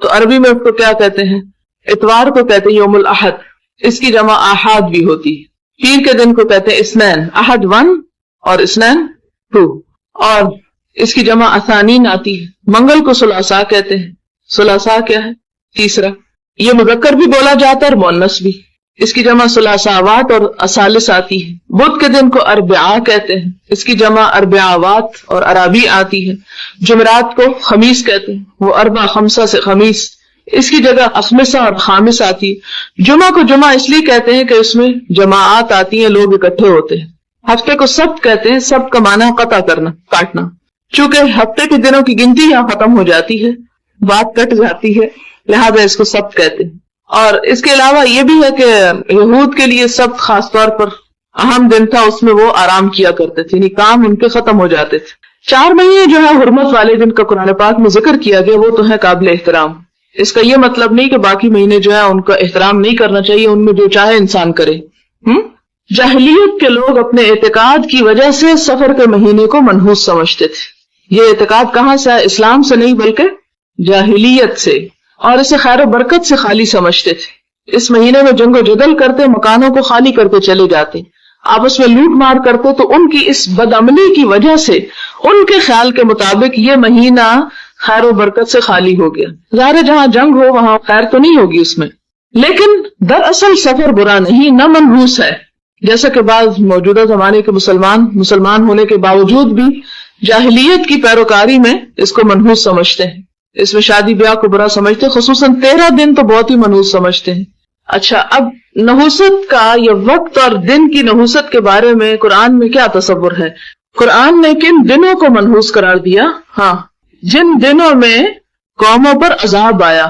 تو عربی میں اس کو کیا کہتے ہیں؟ اتوار کو کہتے ہیں یوم الاحد، اس کی جمع آحاد بھی ہوتی ہے۔ پیر کے دن کو کہتے ہیں اسنین، احد 1 اور اسنین 2، اور اس کی جمع اثانین آتی ہے۔ منگل کو ثلاثاء کہتے ہیں، ثلاثاء کیا ہے؟ تیسرا۔ یہ مذکر بھی بولا جاتا ہے اور مؤنث بھی، اس کی جمع ثلاثاوات اور اثالث آتی ہے۔ بدھ کے دن کو اربعاء کہتے ہیں، اس کی جمع اربعاوات اور ارابی آتی ہے۔ جمعرات کو خمیس کہتے ہیں، وہ اربع خمسہ سے خمیس، اس کی جگہ اخمسہ اور خامس آتی ہے۔ جمعہ کو جمعہ اس لیے کہتے ہیں کہ اس میں جماعات آتی ہیں، لوگ اکٹھے ہوتے ہیں۔ ہفتے کو سبت کہتے ہیں، سبت کا معنی قطع کرنا، کاٹنا، چونکہ ہفتے کے دنوں کی گنتی یہاں ختم ہو جاتی ہے، بات کٹ جاتی ہے، لہذا اس کو سبت کہتے ہیں۔ اور اس کے علاوہ یہ بھی ہے کہ یہود کے لیے سبت خاص طور پر اہم دن تھا، اس میں وہ آرام کیا کرتے تھے، یعنی کام ان کے ختم ہو جاتے تھے۔ 4 مہینے جو ہے حرمت والے جن کا قرآن پاک میں ذکر کیا گیا وہ تو ہے قابل احترام۔ اس کا یہ مطلب نہیں کہ باقی مہینے جو ہے ان کا احترام نہیں کرنا چاہیے، ان میں جو چاہے انسان کرے۔ جاہلیت کے لوگ اپنے اعتقاد کی وجہ سے سفر کے مہینے کو منحوس سمجھتے تھے۔ یہ اعتقاد کہاں سے ہے؟ اسلام سے نہیں بلکہ جاہلیت سے، اور اسے خیر و برکت سے خالی سمجھتے تھے۔ اس مہینے میں جنگ و جدل کرتے، مکانوں کو خالی کر کے چلے جاتے، آپس میں لوٹ مار کرتے، تو ان کی اس بدعملی کی وجہ سے ان کے خیال کے مطابق یہ مہینہ خیر و برکت سے خالی ہو گیا۔ ظاہر جہاں جنگ ہو وہاں خیر تو نہیں ہوگی اس میں، لیکن دراصل سفر برا نہیں، نہ منحوس ہے، جیسا کہ بعض موجودہ زمانے کے مسلمان ہونے کے باوجود بھی جاہلیت کی پیروکاری میں اس کو منحوس سمجھتے ہیں، اس میں شادی بیاہ کو برا سمجھتے ہیں، خصوصاً 13 دن تو بہت ہی منحوس سمجھتے ہیں۔ اچھا، اب نحوست کا یہ وقت اور دن کی نحوست کے بارے میں قرآن میں کیا تصور ہے؟ قرآن نے کن دنوں کو منحوس قرار دیا؟ ہاں، جن دنوں میں قوموں پر عذاب آیا،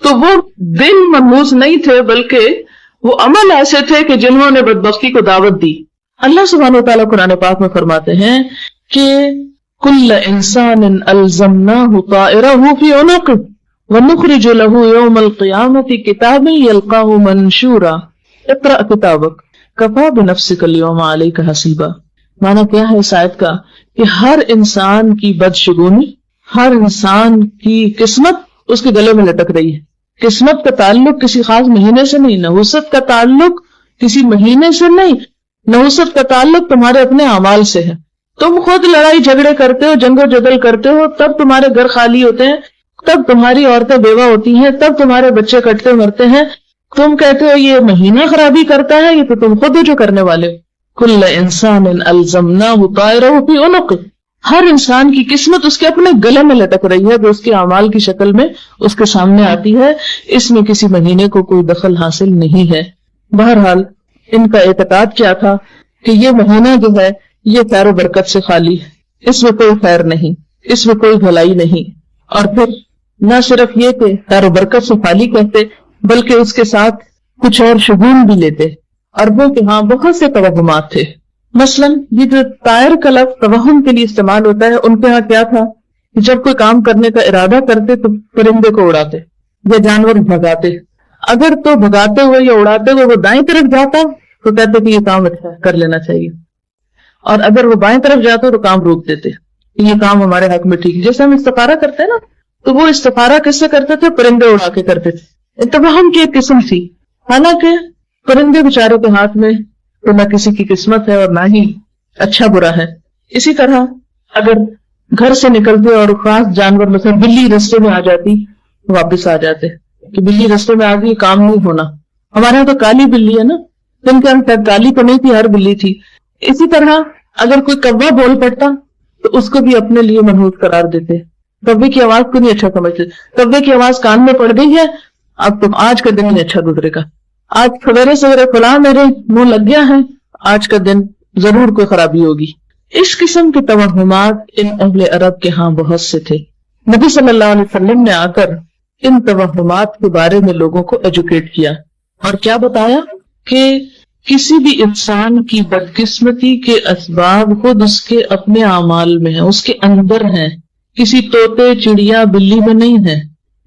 تو وہ دن منحوس نہیں تھے بلکہ وہ عمل ایسے تھے کہ جنہوں نے بدبختی کو دعوت دی۔ اللہ سبحانہ وتعالیٰ قرآن پاک میں فرماتے ہیں کہ کل انسان الزمناہ طائرہ فی عنقہ ونخرج له یوم القیامۃ کتابا یلقاہ منشورا اقرأ کتابک کفی بنفسک اليوم علیک حسیبا۔ معنی کیا ہے اس آیت کا؟ کہ ہر انسان کی بدشگونی، ہر انسان کی قسمت اس کے گلے میں لٹک رہی ہے۔ قسمت کا تعلق کسی خاص مہینے سے نہیں، نحوست کا تعلق کسی مہینے سے نہیں، نحوست کا تعلق تمہارے اپنے اعمال سے ہے۔ تم خود لڑائی جھگڑے کرتے ہو، جنگ و جدل کرتے ہو، تب تمہارے گھر خالی ہوتے ہیں، تب تمہاری عورتیں بیوہ ہوتی ہیں، تب تمہارے بچے کٹتے مرتے ہیں۔ تم کہتے ہو یہ مہینہ خرابی کرتا ہے، یہ تو تم خود ہو جو کرنے والے ہو۔ کل انسان الزمناہ طائرہ فی عنقہ، ہر انسان کی قسمت اس کے اپنے گلے میں لٹک رہی ہے، جو اس کے اعمال کی شکل میں اس کے سامنے آتی ہے، اس میں کسی مہینے کو کوئی دخل حاصل نہیں ہے۔ بہرحال ان کا اعتقاد کیا تھا کہ یہ مہینہ جو ہے یہ خیر و برکت سے خالی ہے، اس میں کوئی خیر نہیں، اس میں کوئی بھلائی نہیں، اور پھر نہ صرف یہ کہ خیر و برکت سے خالی کہتے بلکہ اس کے ساتھ کچھ اور شگون بھی لیتے۔ عربوں کے ہاں بہت سے توہمات تھے، مثلاً یہ جو طائر کا لفظ توہم کے لیے استعمال ہوتا ہے، ان کے ہاں کیا تھا کہ جب کوئی کام کرنے کا ارادہ کرتے تو پرندے کو اڑاتے یا جانور بھگاتے، اگر تو بھگاتے ہوئے یا اڑاتے ہوئے وہ دائیں طرف جاتا تو کہتے کہ یہ کام اچھا کر لینا چاہیے، اور اگر وہ بائیں طرف جاتا تو کام روک دیتے کہ یہ کام ہمارے حق میں ٹھیک ہے۔ جیسے ہم استخارہ کرتے ہیں نا، تو وہ استخارہ کس سے کرتے تھے؟ پرندے اڑا کے کرتے تھے۔ توہم کی ایک قسم تھی، حالانکہ پرندے بیچارے کے ہاتھ میں تو نہ کسی کی قسمت ہے اور نہ ہی اچھا برا ہے۔ اسی طرح اگر گھر سے نکلتے اور خاص جانور مثلا بلی رستے میں آ جاتی تو واپس آ جاتے کہ بلی رستے میں آ گئی، کام نہیں ہونا۔ ہمارے یہاں تو کالی بلی ہے نا، جن کے یہاں کالی تو نہیں تھی، ہر بلی تھی۔ اسی طرح اگر کوئی کوا بول پڑتا تو اس کو بھی اپنے لیے منحوس قرار دیتے، کوے کی آواز کو نہیں اچھا سمجھتے، کوے کی آواز کان میں پڑ گئی ہے، اب تم آج کا دن نہیں اچھا گزرے گا، آج سویرے سویرے فلاں میرے منہ لگ گیا ہے، آج کا دن ضرور کوئی خرابی ہوگی۔ اس قسم کے توہمات ان اہل عرب کے ہاں بہت سے تھے۔ نبی صلی اللہ علیہ وسلم نے آ کر ان توہمات کے بارے میں لوگوں کو ایجوکیٹ کیا اور کیا بتایا کہ کسی بھی انسان کی بدقسمتی کے اسباب خود اس کے اپنے اعمال میں ہیں، اس کے اندر ہیں، کسی طوطے چڑیا بلی میں نہیں ہے،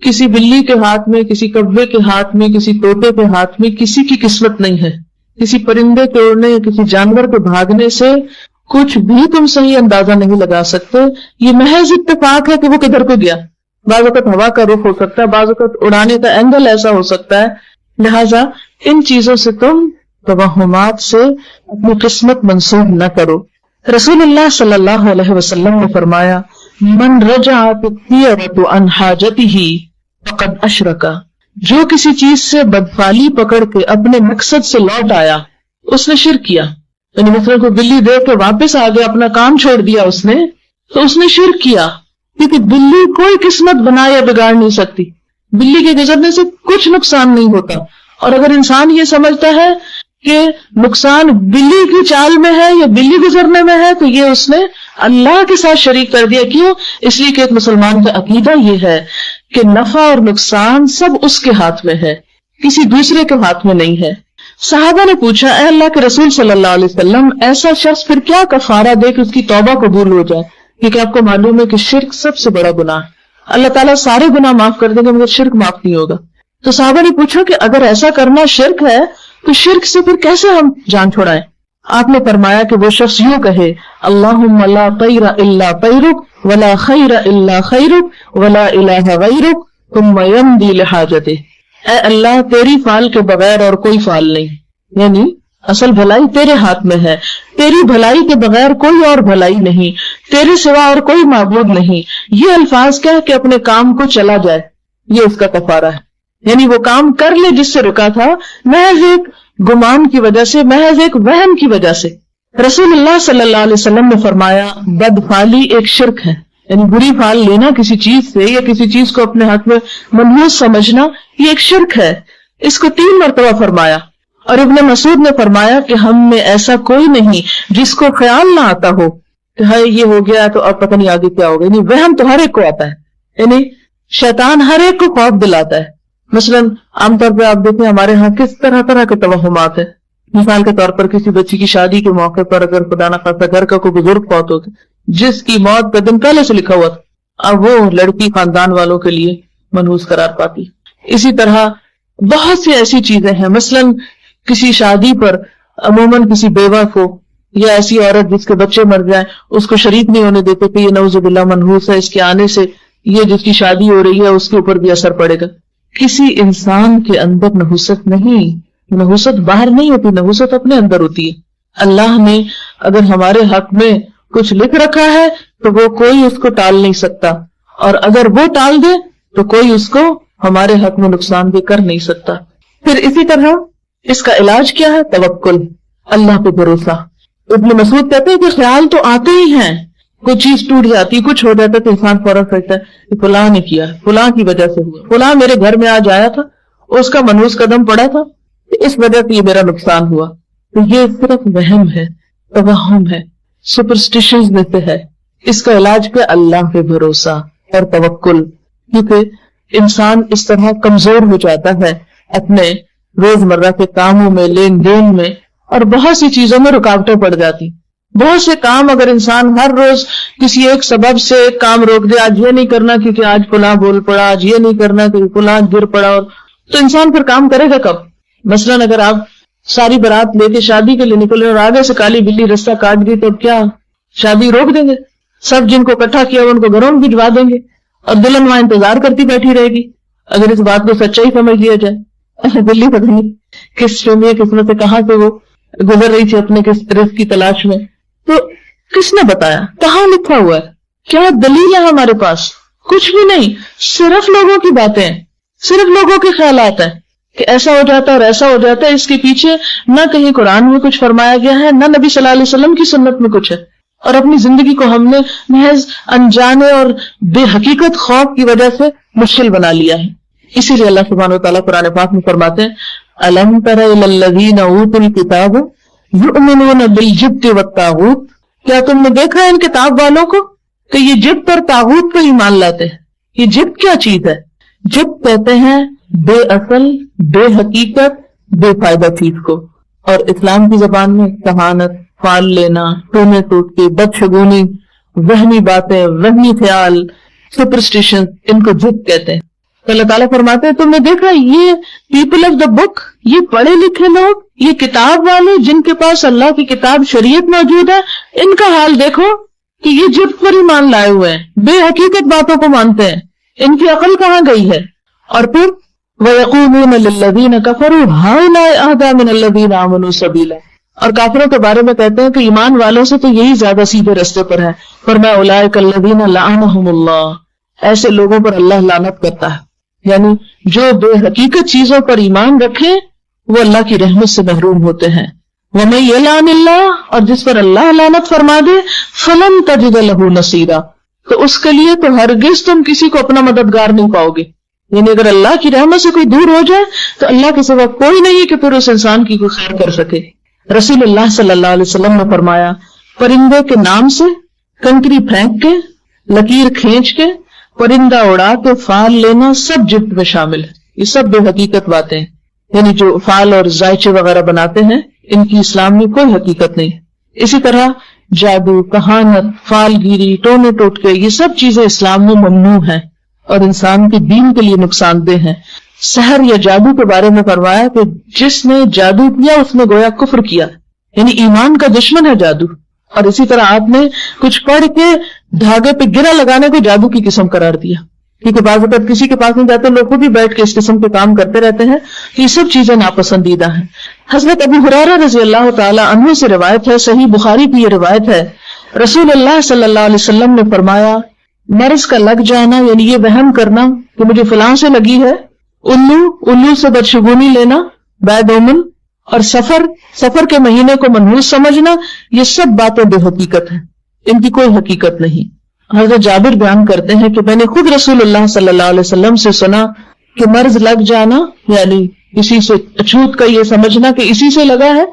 کسی بلی کے ہاتھ میں، کسی کوے کے ہاتھ میں، کسی طوطے کے ہاتھ میں کسی کی قسمت نہیں ہے۔ کسی پرندے کے اڑنے یا کسی جانور کے بھاگنے سے کچھ بھی تم صحیح اندازہ نہیں لگا سکتے، یہ محض اتفاق ہے کہ وہ کدھر کو گیا، بعض اوقات ہوا کا رخ ہو سکتا ہے, بعض اوقات اڑانے کا اینگل ایسا ہو سکتا ہے. لہٰذا ان چیزوں سے تم توہمات سے اپنی قسمت منسوخ نہ کرو. رسول اللہ صلی اللہ علیہ وسلم نے فرمایا من رجعت الطیرۃ عن حاجتہ فقد اشرک, جو کسی چیز سے بدفالی پکڑ کے اپنے مقصد سے لوٹ آیا اس نے شرک کیا. یعنی مثلا کوئی بلی دیکھ کے واپس آ گیا, اپنا کام چھوڑ دیا اس نے, تو اس نے شرک کیا. کیونکہ بلی کوئی قسمت بنا یا بگاڑ نہیں سکتی, بلی کے گزرنے سے کچھ نقصان نہیں ہوتا. اور اگر انسان یہ سمجھتا ہے کہ نقصان بلی کی چال میں ہے یا بلی گزرنے میں ہے تو یہ اس نے اللہ کے ساتھ شریک کر دیا. کیوں؟ اس لیے کہ ایک مسلمان کا عقیدہ یہ ہے کہ نفع اور نقصان سب اس کے ہاتھ میں ہے, کسی دوسرے کے ہاتھ میں نہیں ہے. صحابہ نے پوچھا اے اللہ کے رسول صلی اللہ علیہ وسلم, ایسا شخص پھر کیا کفارہ دے کہ اس کی توبہ قبول ہو جائے؟ کیونکہ آپ کو معلوم ہے کہ شرک سب سے بڑا گناہ ہے. اللہ تعالیٰ سارے گناہ معاف کر دیں گے مگر شرک معاف نہیں ہوگا. تو صحابہ نے پوچھا کہ اگر ایسا کرنا شرک ہے تو شرک سے پھر کیسے ہم جان چھڑائیں؟ آپ نے فرمایا کہ وہ شخص یوں کہے اللہم لا طیر الا طیرک ولا خیر الا خیرک ولا الہ غیرک ثم یمضی لحاجتہ. اے اللہ تیری فعل کے بغیر اور کوئی فعل نہیں, یعنی اصل بھلائی تیرے ہاتھ میں ہے, تیری بھلائی کے بغیر کوئی اور بھلائی نہیں, تیرے سوا اور کوئی معبود نہیں. یہ الفاظ کہہ کہ اپنے کام کو چلا جائے, یہ اس کا کفارہ ہے. یعنی وہ کام کر لے جس سے رکا تھا, محض ایک گمان کی وجہ سے, محض ایک وہم کی وجہ سے. رسول اللہ صلی اللہ علیہ وسلم نے فرمایا بدفعلی ایک شرک ہے, یعنی بری فعل لینا کسی چیز سے یا کسی چیز کو اپنے حق میں منحوس سمجھنا, یہ ایک شرک ہے. اس کو 3 مرتبہ فرمایا. اور ابن مسعود نے فرمایا کہ ہم میں ایسا کوئی نہیں جس کو خیال نہ آتا ہو کہ ہائے یہ ہو گیا تو اب پتہ نہیں آگے کیا ہوگا. یعنی وہم تو ہر ایک کو آتا ہے, یعنی شیطان ہر ایک کو خوف دلاتا ہے. مثلا عام طور پہ آپ دیکھیں ہمارے ہاں کس طرح طرح کے توہمات ہیں. مثال کے طور پر کسی بچی کی شادی کے موقع پر اگر خدا نہ خاصا گھر کا کوئی بزرگ فوت ہوتا جس کی موت کا دن پہلے سے لکھا ہوا تھا, اب وہ لڑکی خاندان والوں کے لیے منحوس قرار پاتی. اسی طرح بہت سی ایسی چیزیں ہیں. مثلا کسی شادی پر عموماً کسی بیوہ کو یا ایسی عورت جس کے بچے مر جائیں اس کو شریک نہیں ہونے دیتے کہ یہ نعوذ باللہ منحوس ہے, اس کے آنے سے یہ جس کی شادی ہو رہی ہے اس کے اوپر بھی اثر پڑے گا. کسی انسان کے اندر نحوست نہیں, نحوست باہر نہیں ہوتی, نحوست اپنے اندر ہوتی ہے. اللہ نے اگر ہمارے حق میں کچھ لکھ رکھا ہے تو وہ کوئی اس کو ٹال نہیں سکتا, اور اگر وہ ٹال دے تو کوئی اس کو ہمارے حق میں نقصان بھی کر نہیں سکتا. پھر اسی طرح اس کا علاج کیا ہے؟ توکل, اللہ پہ بھروسہ. ابن مسعود کہتے ہیں کہ خیال تو آتے ہی ہیں, کوئی چیز ٹوٹ جاتی, کچھ ہو جاتا ہے تو انسان فوراً سوچتا ہے کہ فلاں نے کیا, فلاں کی وجہ سے ہوا, فلاں میرے گھر میں آج آیا تھا, اس کا منحوس قدم پڑا تھا, اس وجہ سے یہ میرا نقصان ہوا. تو یہ صرف وہم ہے, توہم ہے, سپرسٹیشنز میں سے ہے. اس کا علاج کیا؟ اللہ پہ بھروسہ اور توکل. کیونکہ انسان اس طرح کمزور ہو جاتا ہے اپنے روزمرہ کے کاموں میں, لین دین میں, اور بہت سی چیزوں میں رکاوٹیں پڑ جاتی. بہت سے کام اگر انسان ہر روز کسی ایک سبب سے ایک کام روک دے, آج یہ نہیں کرنا کیونکہ آج فلاں بول پڑا, آج یہ نہیں کرنا کیونکہ فلاں گر پڑا, تو انسان پھر کام کرے گا کب؟ مثلاً اگر آپ ساری بارات لے کے شادی کے لیے نکلے اور آگے سے کالی بلی رستہ کاٹ گئی تو کیا شادی روک دیں گے؟ سب جن کو اکٹھا کیا ان کو گھروں میں بھجوا دیں گے اور دلہن وہاں انتظار کرتی بیٹھی رہے گی. اگر اس بات کو سچائی سمجھ لیا جائے, دلی پتہ نہیں کس شومیہ قسمت سے کہاں سے وہ گزر رہی تھی اپنے رزق کی تلاش میں, تو کس نے بتایا؟ کہاں لکھا ہوا ہے؟ کیا دلیل ہے ہمارے پاس؟ کچھ بھی نہیں, صرف لوگوں کی باتیں ہیں, صرف لوگوں کے خیالات ہیں کہ ایسا ہو جاتا ہے اور ایسا ہو جاتا ہے. اس کے پیچھے نہ کہیں قرآن میں کچھ فرمایا گیا ہے, نہ نبی صلی اللہ علیہ وسلم کی سنت میں کچھ ہے, اور اپنی زندگی کو ہم نے محض انجانے اور بے حقیقت خوف کی وجہ سے مشکل بنا لیا ہے. اسی لیے اللہ سبحانہ وتعالیٰ قرآن پاک میں فرماتے ہیں أَلَمْ تَرَ إِلَى الَّذِينَ أُوتُوا الْكِتَابَ يُؤْمِنُونَ بِالْجِبْتِ وَالطَّاغُوتِ, کیا تم نے دیکھا ان کتاب والوں کو کہ یہ جبت اور طاغوت پہ ایمان لاتے ہیں؟ یہ جبت کیا چیز ہے؟ جبت کہتے ہیں بے اصل, بے حقیقت, بے فائدہ چیز کو, اور اسلام کی زبان میں کہانت, فال لینا, ٹونے ٹوٹ کے, بدشگونی, وہمی باتیں, وہمی خیال, سپرسٹیشن, ان کو جبت کہتے ہیں. اللہ تعالیٰ فرماتے ہیں تم نے دیکھا یہ پیپل آف دا بک, یہ پڑھے لکھے لوگ, یہ کتاب والے جن کے پاس اللہ کی کتاب شریعت موجود ہے, ان کا حال دیکھو کہ یہ جبت پر ایمان لائے ہوئے ہیں, بے حقیقت باتوں کو مانتے ہیں. ان کی عقل کہاں گئی ہے؟ اور پھر وَيَقُولُونَ لِلَّذِينَ كَفَرُوا هَؤُلَاءِ أَهْدَىٰ مِنَ الَّذِينَ آمَنُوا سَبِيلًا، اور کافروں کے بارے میں کہتے ہیں کہ ایمان والوں سے تو یہی زیادہ سیدھے رستے پر ہے. فرمایا اولئک الذین لعنہم اللہ، ایسے لوگوں پر اللہ لعنت کرتا ہے، یعنی جو بے حقیقت چیزوں پر ایمان رکھے وہ اللہ کی رحمت سے محروم ہوتے ہیں. وَمَن یلعن اللہ، اور جس پر اللہ لعنت فرما دے، فلن تجد لہ نصیرا، تو اس کے لیے تو ہرگز تم کسی کو اپنا مددگار نہیں پاؤ گے. یعنی اگر اللہ کی رحمت سے کوئی دور ہو جائے تو اللہ کے سوا کوئی نہیں کہ پھر اس انسان کی کوئی خیر کر سکے. رسول اللہ صلی اللہ علیہ وسلم نے فرمایا پرندے کے نام سے کنکری پھینک کے، لکیر کھینچ کے، پرندہ اڑا کے فال لینا سب جبت میں شامل ہے. یہ سب بے حقیقت باتیں ہیں، یعنی جو فال اور زائچے وغیرہ بناتے ہیں ان کی اسلام میں کوئی حقیقت نہیں. اسی طرح جادو، کہانت، فال گیری، ٹونے ٹوٹکے، یہ سب چیزیں اسلام میں ممنوع ہیں اور انسان کے دین کے لیے نقصان دہ ہیں. سحر یا جادو کے بارے میں فرمایا کہ جس نے جادو کیا اس نے گویا کفر کیا، یعنی ایمان کا دشمن ہے جادو. اور اسی طرح آپ نے کچھ پڑھ کے دھاگے پہ گرا لگانے کو جادو کی قسم قرار دیا، کیونکہ بعض اوقات کسی کے پاس نہیں جاتے، لوگ خود بھی بیٹھ کے اس قسم کے کام کرتے رہتے ہیں. یہ سب چیزیں ناپسندیدہ ہیں. حضرت ابو ہریرہ رضی اللہ تعالی عنہ سے روایت ہے، صحیح بخاری کی یہ روایت ہے، رسول اللہ صلی اللہ علیہ وسلم نے فرمایا مرض کا لگ جانا، یعنی یہ وہم کرنا کہ مجھے فلاں سے لگی ہے، الو سے بدشگونی لینا، بید اومن، اور سفر کے مہینے کو منحوس سمجھنا، یہ سب باتیں بے حقیقت ہیں، ان کی کوئی حقیقت نہیں. حضرت جابر بیان کرتے ہیں کہ میں نے خود رسول اللہ صلی اللہ علیہ وسلم سے سنا کہ مرض لگ جانا یعنی کسی سے اچھوت کا یہ سمجھنا کہ اسی سے لگا ہے،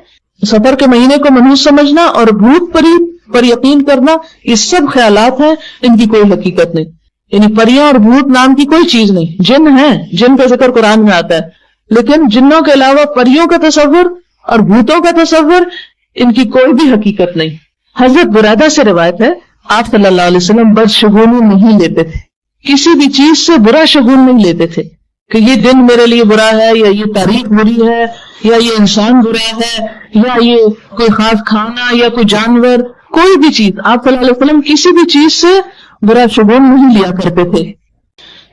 سفر کے مہینے کو منحوس سمجھنا اور بھوت پریت پر یقین کرنا، یہ سب خیالات ہیں، ان کی کوئی حقیقت نہیں. یعنی پریاں اور بھوت نام کی کوئی چیز نہیں. جن ہیں، جن کا ذکر قرآن میں آتا ہے، لیکن جنوں کے علاوہ پریوں کا تصور اور بھوتوں کا تصور، ان کی کوئی بھی حقیقت نہیں. حضرت برادہ سے روایت ہے آپ صلی اللہ علیہ وسلم بدشگونی نہیں لیتے تھے، کسی بھی چیز سے برا شگون نہیں لیتے تھے کہ یہ دن میرے لیے برا ہے، یا یہ تاریخ بری ہے، یا یہ انسان برا ہے، یا یہ کوئی خاص کھانا یا کوئی جانور، کوئی بھی چیز. آپ صلی اللہ علیہ وسلم کسی بھی چیز سے برا شگون نہیں لیا کرتے تھے.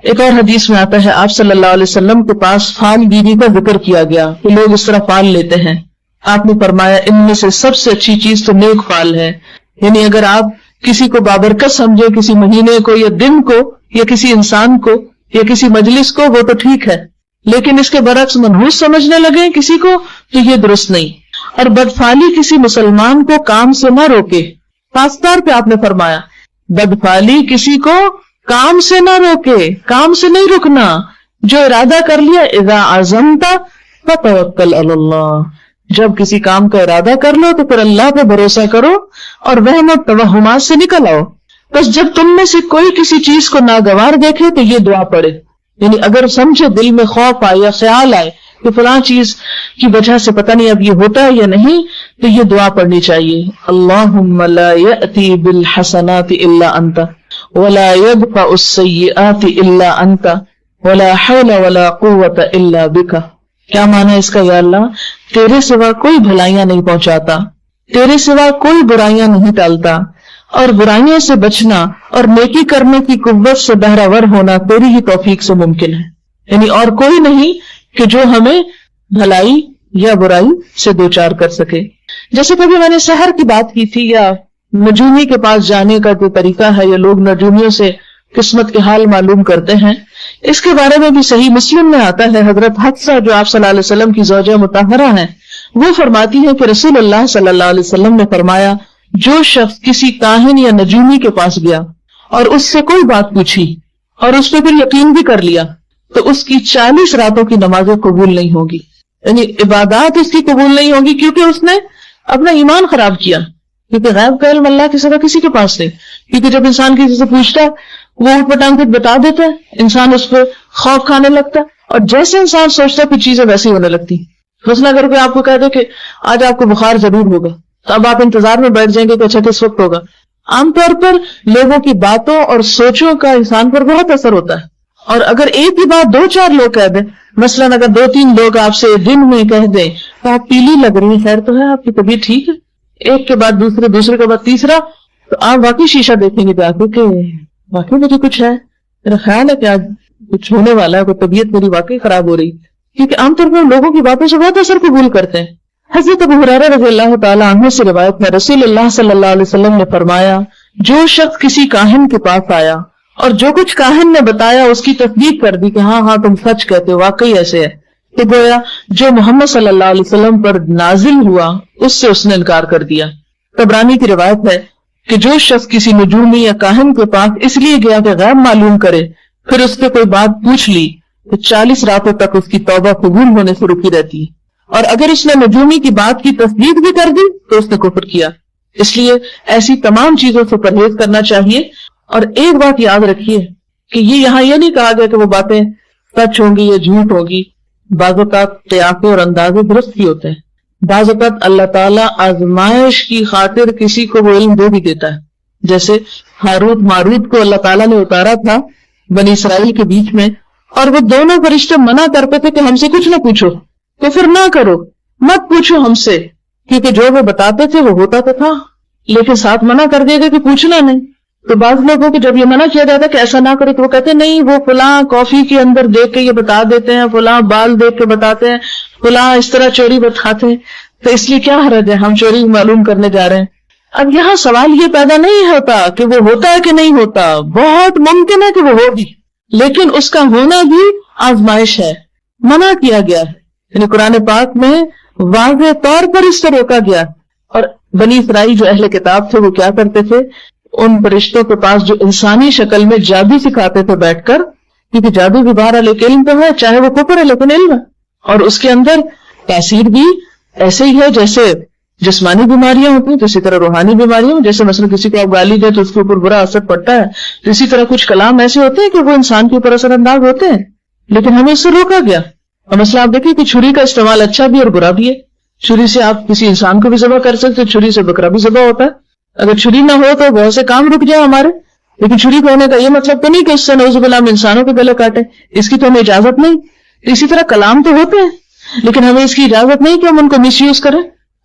ایک اور حدیث میں آتا ہے آپ صلی اللہ علیہ وسلم کے پاس فال گیری کا ذکر کیا گیا کہ لوگ اس طرح فال لیتے ہیں. آپ نے فرمایا ان میں سے سب سے اچھی چیز تو نیک فال ہے. یعنی اگر آپ کسی کو بابرکت سمجھے، کسی مہینے کو یا دن کو یا کسی انسان کو یا کسی مجلس کو، وہ تو ٹھیک ہے، لیکن اس کے برعکس منحوس سمجھنے لگے کسی کو تو یہ درست نہیں. اور بدفالی کسی مسلمان کو کام سے نہ روکے. خاص طور پہ آپ نے فرمایا بدفالی کسی کو کام سے نہ روکے، کام سے نہیں رکنا. جو ارادہ کر لیا اذا عزمت فتوکل علی اللہ، جب کسی کام کا ارادہ کر لو تو پھر اللہ پہ بھروسہ کرو اور وہم و توہمات سے نکل آؤ. بس جب تم میں سے کوئی کسی چیز کو ناگوار دیکھے تو یہ دعا پڑھے، یعنی اگر سمجھے دل میں خوف آئے یا خیال آئے کہ فلاں چیز کی وجہ سے پتہ نہیں اب یہ ہوتا ہے یا نہیں، تو یہ دعا پڑھنی چاہیے. اللہم لا یأتی بالحسنات الا انت ولا يدفع السیئات الا انت ولا حول ولا قوت الا بک. کیا معنی ہے اس کا؟ یا اللہ تیرے سوا کوئی بھلائیاں نہیں پہنچاتا، تیرے سوا کوئی برائیاں نہیں ٹالتا، اور برائیوں سے بچنا اور نیکی کرنے کی قوت سے بہرہور ہونا تیری ہی توفیق سے ممکن ہے. یعنی اور کوئی نہیں کہ جو ہمیں بھلائی یا برائی سے دوچار کر سکے. جیسے کبھی میں نے سحر کی بات کی تھی، یا نجومی کے پاس جانے کا جو طریقہ ہے، یا لوگ نجومیوں سے قسمت کے حال معلوم کرتے ہیں، اس کے بارے میں بھی صحیح مسلم میں آتا ہے. حضرت حفصہ جو آپ صلی اللہ علیہ وسلم کی زوجہ مطہرہ ہیں، وہ فرماتی ہیں کہ رسول اللہ صلی اللہ علیہ وسلم نے فرمایا جو شخص کسی کاہن یا نجومی کے پاس گیا اور اس سے کوئی بات پوچھی اور اس پہ پھر یقین بھی کر لیا تو اس کی 40 راتوں کی نمازیں قبول نہیں ہوگی. یعنی عبادات اس کی قبول نہیں ہوگی کیونکہ اس نے اپنا ایمان خراب کیا، کیونکہ غیب کا علم اللہ کے سوا کسی کے پاس نہیں. کیونکہ جب انسان کسی سے پوچھتا ہے وہ اٹھ پٹانگ کچھ بتا دیتا ہے، انسان اس پہ خوف کھانے لگتا ہے، اور جیسے انسان سوچتا ہے پھر چیزیں ویسی ہونے لگتی. مثلا اگر کوئی آپ کو کہہ دے کہ آج آپ کو بخار ضرور ہوگا تو اب آپ انتظار میں بیٹھ جائیں گے کہ اچھا کس وقت ہوگا. عام طور پر لوگوں کی باتوں اور سوچوں کا انسان پر بہت اثر ہوتا ہے، اور اگر ایک ہی بات 2-4 لوگ کہہ دیں، مثلا اگر 2-3 لوگ آپ سے دن میں کہہ دیں تو آپ پیلی لگ رہی ہیں، خیر تو ہے، آپ کی طبیعت ٹھیک ہے، ایک کے بعد دوسرے کے بعد تیسرا، تو آپ واقعی شیشہ دیکھیں گے جا کے کہ واقعی مجھے کچھ ہے. میرا خیال ہے کہ آج کچھ ہونے والا ہے, کوئی طبیعت میری واقعی خراب ہو رہی, کیونکہ عام طور پر لوگوں کی باتوں سے بہت اثر قبول کرتے ہیں. حضرت ابو ہریرہ رضی اللہ تعالیٰ عنہ سے روایت ہے, رسول اللہ صلی اللہ علیہ وسلم نے فرمایا, جو شخص کسی کاہن کے پاس آیا اور جو کچھ کاہن نے بتایا اس کی تصدیق کر دی کہ ہاں ہاں تم سچ کہتے ہو, واقعی ایسے ہے, کہ گویا جو محمد صلی اللہ علیہ وسلم پر نازل ہوا اس سے اس نے انکار کر دیا. طبرانی کی روایت ہے کہ جو شخص کسی نجومی یا کاہن کے پاس اس لیے گیا کہ غیب معلوم کرے, پھر اس سے کوئی بات پوچھ لی تو 40 راتوں تک اس کی توبہ قبول ہونے سے رکی رہتی ہے, اور اگر اس نے نجومی کی بات کی تصدیق بھی کر دی تو اس نے کفر کیا. اس لیے ایسی تمام چیزوں سے پرہیز کرنا چاہیے. اور ایک بات یاد رکھیے کہ یہاں یہ نہیں کہا گیا کہ وہ باتیں سچ ہوں گی یا جھوٹ ہوگی. بعض اوقات قیافے اور اندازے درست بھی ہوتے ہیں. بعض اوقات اللہ تعالیٰ آزمائش کی خاطر کسی کو وہ علم دے بھی دیتا ہے, جیسے ہاروت ماروت کو اللہ تعالیٰ نے اتارا تھا بنی اسرائیل کے بیچ میں, اور وہ دونوں فرشتے منع کرتے تھے کہ ہم سے کچھ نہ پوچھو, تو پھر نہ کرو, مت پوچھو ہم سے, کیونکہ جو وہ بتاتے تھے وہ ہوتا تو تھا, لیکن ساتھ منع کر دیا گیا کہ پوچھنا نہیں. تو بعض لوگوں کو جب یہ منع کیا جاتا ہے کہ ایسا نہ کرو تو وہ کہتے ہیں نہیں, وہ فلاں کافی کے اندر دیکھ کے یہ بتا دیتے ہیں, فلاں بال دیکھ کے بتاتے ہیں, فلاں اس طرح چوری بتاتے ہیں, تو اس لیے کیا حرج ہے, ہم چوری معلوم کرنے جا رہے ہیں. اب یہاں سوال یہ پیدا نہیں ہوتا کہ وہ ہوتا ہے کہ نہیں ہوتا, بہت ممکن ہے کہ وہ ہو بھی, لیکن اس کا ہونا بھی آزمائش ہے, منع کیا گیا ہے. یعنی قرآن پاک میں واضح طور پر اس سے روکا گیا. اور بنی اسرائیل جو اہل کتاب تھے وہ کیا کرتے تھے, ان فرشتوں کے پاس جو انسانی شکل میں جادو سکھاتے تھے بیٹھ کر, کیونکہ جادو بھی بہرحال ایک علم تو ہے, چاہے وہ کفر ہے لیکن علم ہے, اور اس کے اندر تاثیر بھی ایسے ہی ہے جیسے جسمانی بیماریاں ہوتی ہیں, تو اسی طرح روحانی بیماریاں, جیسے مثلا کسی کو آپ گالی دے تو اس کے اوپر برا اثر پڑتا ہے, تو اسی طرح کچھ کلام ایسے ہوتے ہیں کہ وہ انسان کے اوپر اثر انداز ہوتے ہیں, لیکن ہمیں اس سے روکا گیا. اور مسئلہ آپ دیکھیں کہ چھری کا استعمال اچھا بھی اور برا بھی ہے. چھری سے آپ کسی انسان کو بھی ذبح کر سکتے, چھری سے بکرا بھی ذبح ہوتا ہے. اگر چھری نہ ہو تو بہت سے کام رک جائے ہمارے, لیکن چھری کو ہونے کا یہ مطلب تو نہیں کہ اس سے نعوذ باللہ ہم انسانوں کے گلے کاٹے, اس کی تو ہمیں اجازت نہیں. اسی طرح کلام تو ہوتے ہیں لیکن ہمیں اس کی اجازت نہیں کہ ہم ان کو مس یوز کریں.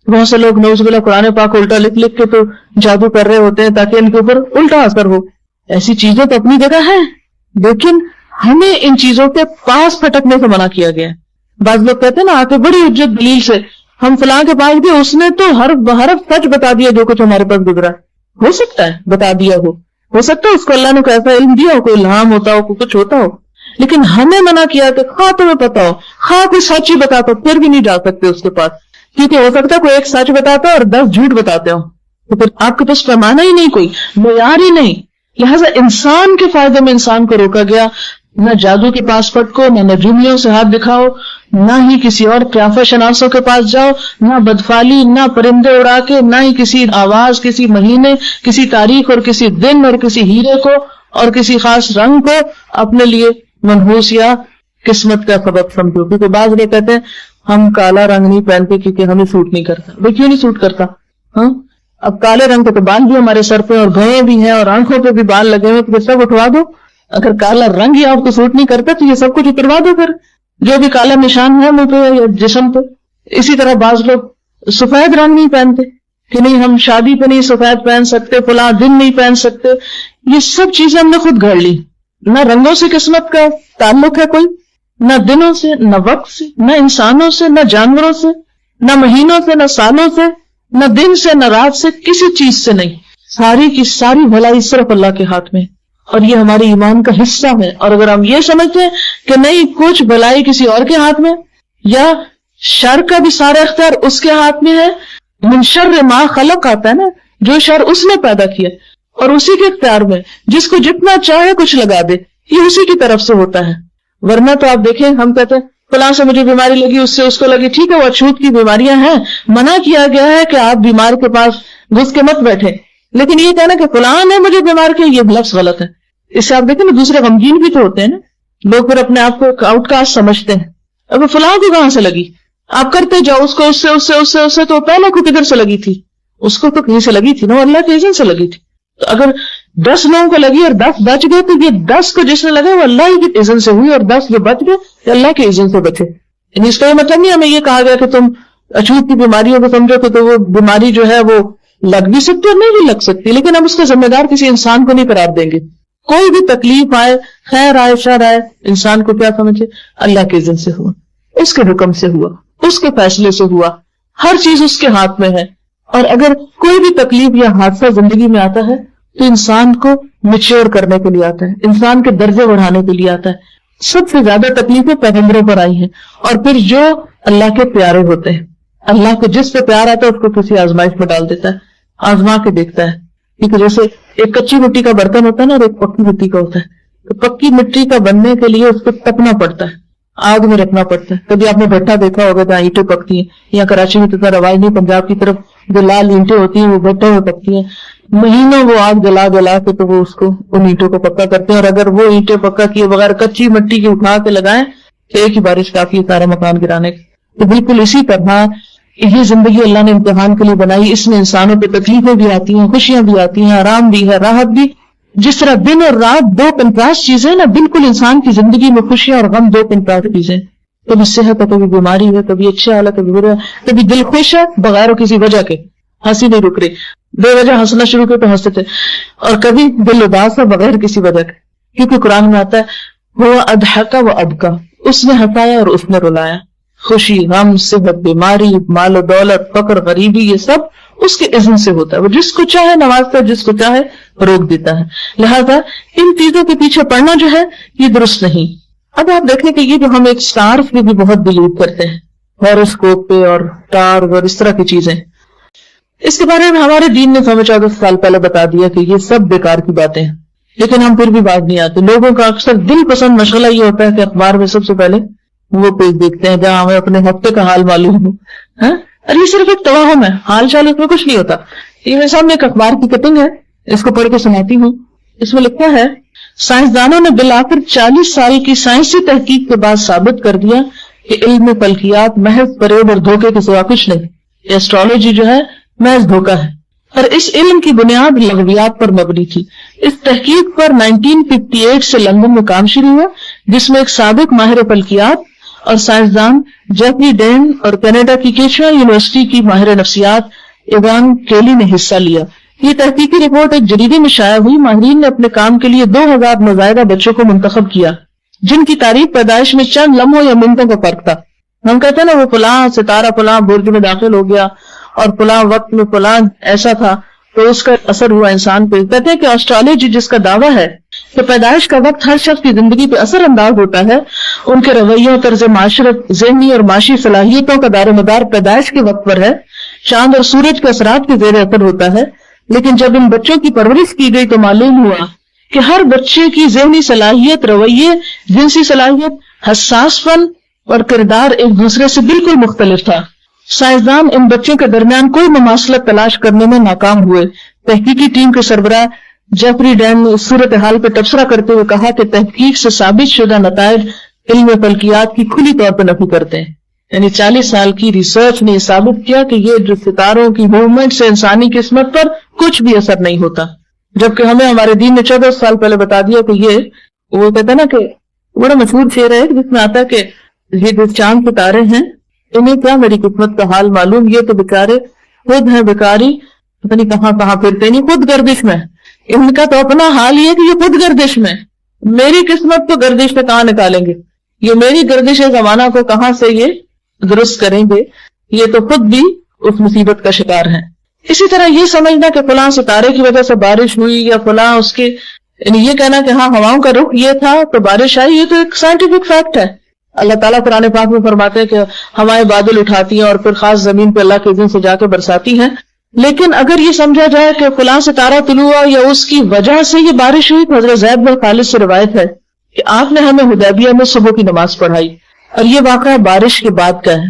بہت سے لوگ نعوذ باللہ قرآن پاک الٹا لکھ لکھ کے تو جادو کر رہے ہوتے ہیں تاکہ ان کے اوپر الٹا اثر ہو. ایسی چیزیں تو اپنی جگہ ہیں, لیکن ہمیں ان چیزوں کے پاس پھٹکنے سے منع کیا گیا. بعض لوگ کہتے ہیں نا, آ کے بڑی حجت دلیل سے ہم فلاں کے پاس گئے, اس نے تو ہر بحرف سچ بتا دیا جو کچھ ہمارے پاس گزرا. ہو سکتا ہے بتا دیا ہو سکتا ہے اس کو اللہ نے کوئی ایسا علم دیا ہو, کوئی الہام ہوتا ہو, کوئی کچھ ہوتا ہو, لیکن ہمیں منع کیا کہ خواہ تمہیں پتا ہو, خواہ کوئی سچ ہی بتاتا ہو, پھر بھی نہیں جا سکتے اس کے پاس, کیونکہ ہو سکتا ہے کوئی ایک سچ بتاتا اور 10 جھوٹ بتاتے ہو, تو پھر آپ کے پاس پیمانہ ہی نہیں, کوئی معیار ہی نہیں. لہٰذا انسان کے فائدے میں انسان کو روکا گیا. نہ جادو کے پاس پٹکو, نہ نجومیوں سے ہاتھ دکھاؤ, نہ ہی کسی اور قیافہ شناسوں کے پاس جاؤ, نہ بدفالی, نہ پرندے اڑا کے, نہ ہی کسی آواز, کسی مہینے, کسی تاریخ اور کسی دن اور کسی ہیرے کو اور کسی خاص رنگ کو اپنے لیے منحوس یا قسمت کا سبب سمجھو. کیونکہ بعض لوگ کہتے ہیں ہم کالا رنگ نہیں پہنتے کیونکہ ہمیں سوٹ نہیں کرتا. بھائی کیوں نہیں سوٹ کرتا؟ ہاں, اب کالے رنگ کے تو بال بھی ہمارے سر پہ اور گھوئیں بھی ہیں اور آنکھوں پہ بھی بال لگے ہوئے, تو سب اٹھوا دو. اگر کالا رنگ ہی آپ کو سوٹ نہیں کرتا تو یہ سب کچھ اتروا دو, پھر جو بھی کالا نشان ہے منہ پہ یا جسم پہ. اسی طرح بعض لوگ سفید رنگ نہیں پہنتے کہ نہیں ہم شادی پہ نہیں سفید پہن سکتے, فلاں دن نہیں پہن سکتے. یہ سب چیزیں ہم نے خود گھڑ لی. نہ رنگوں سے قسمت کا تعلق ہے کوئی, نہ دنوں سے, نہ وقت سے, نہ انسانوں سے, نہ جانوروں سے, نہ مہینوں سے, نہ سالوں سے, نہ دن سے, نہ رات سے, کسی چیز سے نہیں. ساری کی ساری بھلائی صرف اللہ کے ہاتھ میں, اور یہ ہمارے ایمان کا حصہ ہے. اور اگر ہم یہ سمجھتے ہیں کہ نہیں کچھ بھلائی کسی اور کے ہاتھ میں, یا شر کا بھی سارا اختیار اس کے ہاتھ میں ہے, من شر ما خلق آتا ہے نا, جو شر اس نے پیدا کیا اور اسی کے اختیار میں, جس کو جتنا چاہے کچھ لگا دے, یہ اسی کی طرف سے ہوتا ہے. ورنہ تو آپ دیکھیں ہم کہتے ہیں فلاں سے مجھے بیماری لگی, اس سے اس کو لگی, ٹھیک ہے وہ اچھوت کی بیماریاں ہیں, منع کیا گیا ہے کہ آپ بیمار کے پاس گھس کے مت بیٹھے, لیکن یہ کہنا کہ فلاں نے مجھے بیمار کیا, یہ لفظ غلط ہے. اس سے آپ دیکھیں نا دوسرے غمگین بھی تو ہوتے ہیں نا, لوگ پھر اپنے آپ کو آؤٹ کاسٹ سمجھتے ہیں. اب فلاں کو کہاں سے لگی, آپ کرتے جاؤ اس کو, اس سے تو پہلے کو کدھر سے لگی تھی, اس کو تو کہیں سے لگی تھی نا, اللہ کے اذن سے لگی تھی. تو اگر 10 لوگوں کو لگی اور 10 بچ گئے, تو یہ 10 کو جس نے لگا وہ اللہ ہی کے اذن سے ہوئی, اور 10 جو بچ گئے یہ اللہ کے اذن سے بچے. یعنی اس کا یہ مطلب نہیں ہمیں یہ کہا گیا کہ تم اچھوت کی بیماریوں کو سمجھو تو وہ بیماری جو ہے وہ لگ بھی سکتی اور نہیں بھی لگ سکتی, لیکن ہم اس کا ذمہ دار کسی انسان کو نہیں قرار دیں گے. کوئی بھی تکلیف آئے, خیر آئے شر آئے, انسان کو کیا سمجھے, اللہ کے اذن سے ہوا, اس کے حکم سے ہوا, اس کے فیصلے سے ہوا, ہر چیز اس کے ہاتھ میں ہے. اور اگر کوئی بھی تکلیف یا حادثہ زندگی میں آتا ہے تو انسان کو میچور کرنے کے لیے آتا ہے, انسان کے درجے بڑھانے کے لیے آتا ہے. سب سے زیادہ تکلیفیں پیغمبروں پر آئی ہیں, اور پھر جو اللہ کے پیارے ہوتے ہیں, اللہ کو جس پہ پیار آتا ہے اس کو کسی آزمائش میں ڈال دیتا ہے, آزما کے دیکھتا ہے. کیونکہ جیسے ایک کچی مٹی کا برتن ہوتا ہے نا اور ایک پکی مٹی کا ہوتا ہے, تو پکی مٹی کا بننے کے لیے اس کو تپنا پڑتا ہے, آگ میں رکھنا پڑتا ہے. کبھی آپ نے بھٹا دیکھا ہوگا جہاں اینٹیں پکتی ہیں, یا کراچی میں تو اتنا رواج نہیں, پنجاب کی طرف جو لال اینٹیں ہوتی ہیں وہ بھٹے میں پکتی ہیں, مہینوں وہ آگ جلا جلا کے تو وہ اس کو ان اینٹوں کو پکا کرتے ہیں. اور اگر وہ اینٹیں پکا کیے بغیر کچی مٹی کی اٹھا کے لگائیں تو ایک ہی بارش کافی ہے سارا مکان گرانے کا. تو بالکل اسی طرح یہ زندگی اللہ نے امتحان کے لیے بنائی. اس میں انسانوں پہ تکلیفیں بھی آتی ہیں, خوشیاں بھی آتی ہیں, آرام بھی ہے, راحت بھی. جس طرح دن اور رات دو کنٹراسٹ چیزیں نا, بالکل انسان کی زندگی میں خوشیاں اور غم دو کنٹراسٹ چیزیں. کبھی صحت ہے, کبھی بیماری ہے, کبھی اچھا حال ہے, کبھی برا, کبھی دل خوش ہے بغیر کسی وجہ کے, ہنسی نہیں رک رہی, بے وجہ ہنسنا شروع کر تو ہنستے تھے, اور کبھی دل اداس ہے بغیر کسی وجہ کے. کیونکہ قرآن میں آتا ہے وہ اضحک و ابکا, اس نے ہنسایا اور اس نے رلایا. خوشی, غم, صحت, بیماری, مال و دولت, فقر, غریبی, یہ سب اس کے اذن سے ہوتا ہے. وہ جس کو چاہے نوازتا ہے, جس کو چاہے روک دیتا ہے. لہذا ان چیزوں کے پیچھے پڑنا جو ہے یہ درست نہیں. اب آپ دیکھیں کہ یہ جو ہم ایک اسٹارز پہ بھی بہت بلیو کرتے ہیں, ہاروسکوپ پہ اور اسٹارز اور اس طرح کی چیزیں, اس کے بارے میں ہمارے دین نے 14 سال پہلے بتا دیا کہ یہ سب بیکار کی باتیں ہیں. لیکن ہم پھر بھی باز نہیں آتے. لوگوں کا اکثر دل پسند مشغلہ یہ ہوتا ہے کہ اخبار میں سب سے پہلے وہ پیج دیکھتے ہیں جہاں ہمیں اپنے ہفتے کا حال معلوم ہو. اور یہ صرف ایک توہم ہے, حال چال اس میں کچھ نہیں ہوتا. یہ میرے سامنے ایک اخبار کی کٹنگ ہے, اس کو پڑھ کے سناتی ہوں. اس میں لکھا ہے سائنسدانوں نے بالآخر 40 سال کی سائنسی تحقیق کے بعد ثابت کر دیا کہ علم فلکیات محض فریب اور دھوکے کے سوا کچھ نہیں. ایسٹرالوجی جو ہے محض دھوکا ہے, اور اس علم کی بنیاد لغویات پر مبنی تھی. اس تحقیق پر 1958 سے لندن میں کام شروع ہوا, جس میں ایک سابق ماہر فلکیات اور سائنسدان جیفری ڈین اور کینیڈا کی کیچوا یونیورسٹی کی ماہر نفسیات ایوان کیلی نے حصہ لیا. یہ تحقیقی رپورٹ ایک جریدے میں شائع ہوئی. ماہرین نے اپنے کام کے لیے 2000 نوزائیدہ بچوں کو منتخب کیا جن کی تاریخ پیدائش میں چند لمحوں یا منٹوں کا فرق تھا. ہم کہتے ہیں نا وہ فلاں ستارہ فلاں برج میں داخل ہو گیا اور فلاں وقت میں فلاں ایسا تھا, تو اس کا اثر ہوا انسان پہ. کہتے ہیں کہ آسٹرالوجی جس کا دعویٰ ہے کہ پیدائش کا وقت ہر شخص کی زندگی پہ اثر انداز ہوتا ہے, ان کے رویوں, طرز معاشرت, ذہنی اور معاشی صلاحیتوں کا دار و مدار پیدائش کے وقت پر ہے. چاند اور سورج کے اثرات کے زیر اثر ہوتا ہے. لیکن جب ان بچوں کی پرورش کی گئی تو معلوم ہوا کہ ہر بچے کی ذہنی صلاحیت, رویے, جنسی صلاحیت, حساس پن اور کردار ایک دوسرے سے بالکل مختلف تھا. سائنسدان ان بچوں کے درمیان کوئی مماثلت تلاش کرنے میں ناکام ہوئے. تحقیقی ٹیم کے سربراہ جیفری ڈین نے اس صورتحال پہ تبصرہ کرتے ہوئے کہا کہ تحقیق سے ثابت شدہ نتائج علم فلکیات کی کھلی طور پر نفی کرتے ہیں. یعنی 40 سال کی ریسرچ نے ثابت کیا کہ یہ جو ستاروں کی موومنٹ سے انسانی قسمت پر کچھ بھی اثر نہیں ہوتا, جبکہ ہمیں ہمارے دین نے 14 سال پہلے بتا دیا کہ یہ, وہ کہتا ہے نا کہ بڑا مشہور شعر ہے جس میں آتا ہے کہ یہ جو چاند ستارے ہیں انہیں کیا میری قسمت کا حال معلوم, یہ تو بیچارے خود ہیں بیکاری, پتہ نہیں کہاں کہاں پھرتے, نہیں خود گردش میں, ان کا تو اپنا حال یہ کہ یہ خود گردش میں, میری قسمت تو گردش میں کہاں نکالیں گے, یہ میری گردش زمانہ کو کہاں سے یہ درست کریں گے, یہ تو خود بھی اس مصیبت کا شکار ہیں. اسی طرح یہ سمجھنا کہ فلاں ستارے کی وجہ سے بارش ہوئی یا فلاں اس کے, یعنی یہ کہنا کہ ہاں ہواؤں کا رخ یہ تھا تو بارش آئی, یہ تو ایک سائنٹیفک فیکٹ ہے. اللہ تعالیٰ قرآن پاک میں فرماتے ہیں کہ ہوائیں بادل اٹھاتی ہیں اور پھر خاص زمین پہ اللہ کے اذن سے جا کے برساتی ہیں. لیکن اگر یہ سمجھا جائے کہ فلاں ستارہ طلوع ہوا یا اس کی وجہ سے یہ بارش ہوئی, تو حضرت زید بن خالد سے روایت ہے کہ آپ نے ہمیں حدیبیہ میں صبح کی نماز پڑھائی, اور یہ واقعہ بارش کے بعد کا ہے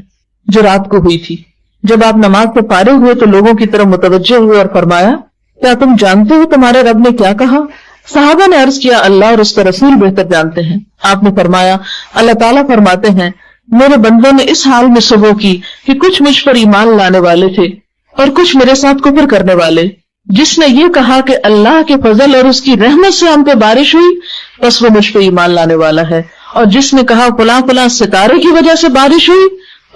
جو رات کو ہوئی تھی. جب آپ نماز سے فارغ ہوئے تو لوگوں کی طرف متوجہ ہوئے اور فرمایا, کیا تم جانتے ہو تمہارے رب نے کیا کہا؟ صحابہ نے عرض کیا, اللہ اور اس کا رسول بہتر جانتے ہیں. آپ نے فرمایا, اللہ تعالیٰ فرماتے ہیں میرے بندوں نے اس حال میں صبح کی کہ کچھ مجھ پر ایمان لانے والے تھے اور کچھ میرے ساتھ کفر کرنے والے. جس نے یہ کہا کہ اللہ کے فضل اور اس کی رحمت سے ہم پہ بارش ہوئی, بس وہ مجھ پہ ایمان لانے والا ہے. اور جس نے کہا فلاں فلاں ستارے کی وجہ سے بارش ہوئی,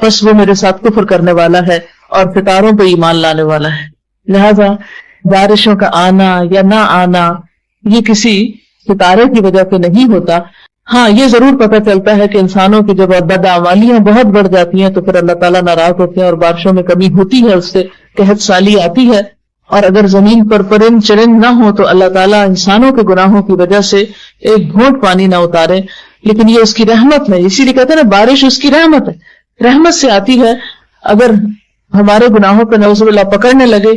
بس وہ میرے ساتھ کفر کرنے والا ہے اور ستاروں پہ ایمان لانے والا ہے. لہذا بارشوں کا آنا یا نہ آنا یہ کسی ستارے کی وجہ سے نہیں ہوتا. ہاں یہ ضرور پتہ چلتا ہے کہ انسانوں کی جب بدعمالیاں بہت بڑھ جاتی ہیں تو پھر اللہ تعالیٰ ناراض ہوتے ہیں اور بارشوں میں کمی ہوتی ہے, اس سے قحط سالی آتی ہے. اور اگر زمین پر پرند چرند نہ ہو تو اللہ تعالیٰ انسانوں کے گناہوں کی وجہ سے ایک گھونٹ پانی نہ اتارے, لیکن یہ اس کی رحمت ہے. اسی لیے کہتے ہیں نا بارش اس کی رحمت ہے, رحمت سے آتی ہے. اگر ہمارے گناہوں پہ نعوذ باللہ پکڑنے لگے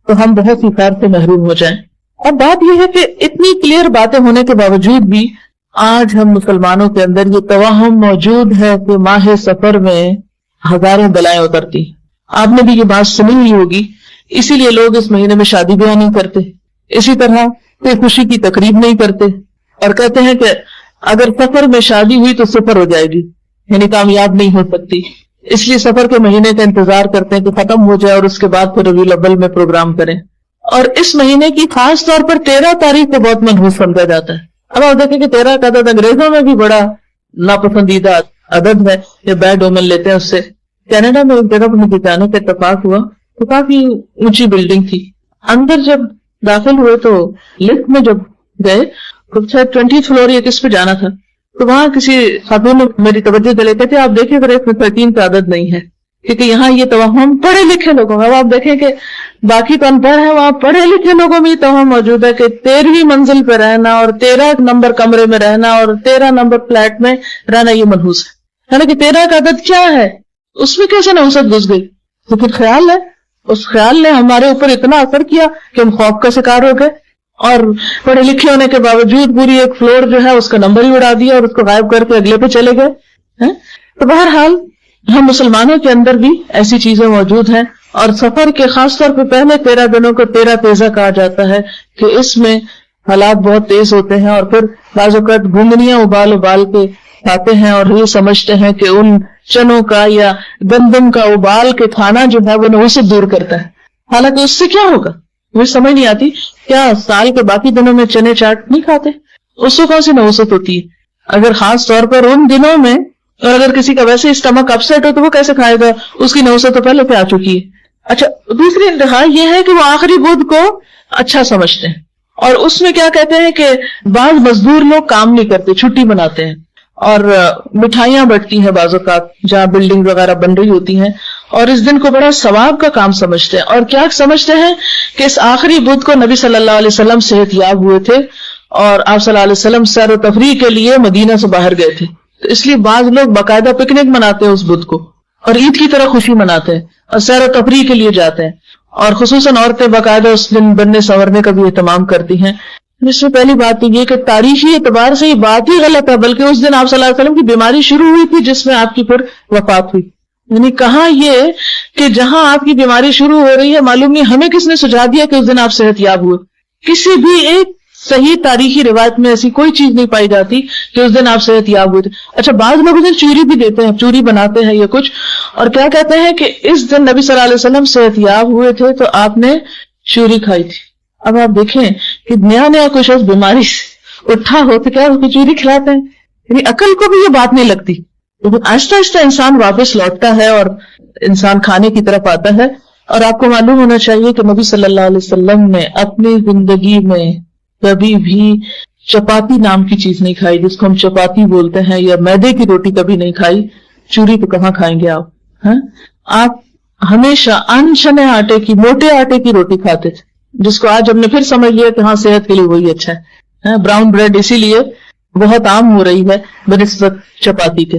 تو ہم بہت سی خیر سے محروم ہو جائیں. اور بات یہ ہے کہ اتنی کلیئر باتیں ہونے کے باوجود بھی آج ہم مسلمانوں کے اندر یہ توہم موجود ہے کہ ماہ سفر میں ہزاروں بلائیں اترتی. آپ نے بھی یہ بات سنی ہوئی ہوگی, اسی لیے لوگ اس مہینے میں شادی بیاہ نہیں کرتے, اسی طرح کوئی خوشی کی تقریب نہیں کرتے, اور کہتے ہیں کہ اگر سفر میں شادی ہوئی تو سفر ہو جائے گی, یعنی کامیاب نہیں ہو سکتی. اس لیے سفر کے مہینے کا انتظار کرتے ہیں کہ ختم ہو جائے اور اس کے بعد پھر ربیع الاول میں پروگرام کریں. اور اس مہینے کی خاص طور پر 13 تاریخ کو بہت منحوس سمجھا جاتا ہے. اب آپ دیکھیں کہ 13 کا عدد انگریزوں میں بھی بڑا ناپسندیدہ عدد ہے, یہ بیڈ اومن لیتے ہیں اس سے. کینیڈا میں ایک جگہ پر مجھے جانے کا اتفاق ہوا تو کافی اونچی بلڈنگ تھی. اندر جب داخل ہوئے تو لفٹ میں جب گئے تو شاید 20 فلور یا کس پہ جانا تھا, تو وہاں کسی خاتون نے میری توجہ دلائی, کہتے آپ دیکھیں اگر اس میں 13 کا عدد نہیں ہے, کیونکہ یہاں یہ توہم پڑھے لکھے لوگوں میں, اب آپ دیکھیں کہ باقی تو ان پڑھ ہے, وہاں پڑھے لکھے لوگوں میں یہ توہم موجود ہے کہ 13ویں منزل پہ رہنا اور 13 نمبر کمرے میں رہنا اور 13 نمبر فلیٹ میں رہنا یہ منحوس ہے. حالانکہ 13 کا عدد کیا ہے, اس میں کیسے نحوست گھس گئی؟ تو پھر خیال ہے, اس خیال نے ہمارے اوپر اتنا اثر کیا کہ ہم خوف کا شکار ہو گئے, اور پڑھے لکھے ہونے کے باوجود پوری ایک فلور جو ہے اس کا نمبر ہی اڑا دیا اور اس کو غائب کر کے اگلے پہ چلے گئے. تو بہرحال ہم مسلمانوں کے اندر بھی ایسی چیزیں موجود ہیں, اور سفر کے خاص طور پہ پہلے 13 دنوں کو 13 تیزہ کہا جاتا ہے کہ اس میں حالات بہت تیز ہوتے ہیں, اور پھر بعض اوقات گھنگنیاں ابال ابال کے کھاتے ہیں اور یہ سمجھتے ہیں کہ ان چنوں کا یا گندم کا ابال کے کھانا جو ہے وہ نحوست دور کرتا ہے. حالانکہ اس سے کیا ہوگا مجھے سمجھ نہیں آتی. کیا سال کے باقی دنوں میں چنے چاٹ نہیں کھاتے؟ اس سے کون سی نحوست ہوتی ہے؟ اگر خاص طور پر ان دنوں میں, اور اگر کسی کا ویسے اسٹمک اپسیٹ ہو تو وہ کیسے کھائے گا, اس کی نحوست تو پہلے پہ آ چکی ہے. اچھا, دوسری انتہا یہ ہے کہ وہ آخری بدھ کو اچھا سمجھتے ہیں, اور اس میں کیا کہتے ہیں کہ بعض مزدور لوگ کام نہیں کرتے, چھٹی مناتے ہیں, اور مٹھائیاں بٹتی ہیں بعض اوقات جہاں بلڈنگ وغیرہ بن رہی ہوتی ہیں, اور اس دن کو بڑا ثواب کا کام سمجھتے ہیں. اور کیا سمجھتے ہیں کہ اس آخری بدھ کو نبی صلی اللہ علیہ وسلم صحت یاب ہوئے تھے, اور آپ صلی اللہ علیہ وسلم سیر و تفریح کے لیے مدینہ سے باہر گئے تھے, تو اس لیے بعض لوگ باقاعدہ پکنک مناتے ہیں اس بدھ کو, اور عید کی طرح خوشی مناتے ہیں اور سیر و تفریح کے لیے جاتے ہیں, اور خصوصاً عورتیں باقاعدہ اس دن بننے سنورنے کا بھی اہتمام کرتی ہیں. اس میں پہلی بات تو یہ کہ تاریخی اعتبار سے یہ بات ہی غلط ہے, بلکہ اس دن آپ صلی اللہ علیہ وسلم کی بیماری شروع ہوئی تھی جس میں آپ کی پھر وفات ہوئی. یعنی کہاں یہ کہ جہاں آپ کی بیماری شروع ہو رہی ہے, معلوم نہیں ہمیں کس نے سجھا دیا کہ اس دن آپ صحت یاب ہوئے. کسی بھی ایک صحیح تاریخی روایت میں ایسی کوئی چیز نہیں پائی جاتی کہ اس دن آپ صحت یاب ہوئے تھے. اچھا, بعض لوگ اس دن چوری بھی دیتے ہیں, چوری بناتے ہیں یا کچھ, اور کیا کہتے ہیں کہ اس دن نبی صلی اللہ علیہ وسلم صحت یاب ہوئے تھے تو آپ نے چوری کھائی تھی. اب آپ دیکھیں کہ نیا نیا کوئی شخص بیماری سے اٹھا ہو تو کیا اس کو چوری کھلاتے ہیں؟ یعنی عقل کو بھی یہ بات نہیں لگتی. لیکن آہستہ آہستہ انسان واپس لوٹتا ہے اور انسان کھانے کی طرف آتا ہے. اور آپ کو معلوم ہونا چاہیے کہ نبی صلی اللہ علیہ وسلم نے اپنی زندگی میں کبھی بھی چپاتی نام کی چیز نہیں کھائی, جس کو ہم چپاتی بولتے ہیں, یا میدے کی روٹی کبھی نہیں کھائی. چوری تو کہاں کھائیں گے آپ؟ آپ ہمیشہ انشنے آٹے کی, موٹے آٹے کی روٹی کھاتے تھے, جس کو آج ہم نے پھر سمجھ لیا کہ ہاں صحت کے لیے وہی اچھا ہے. براؤن بریڈ اسی لیے بہت عام ہو رہی ہے بنسبت چپاتی کے.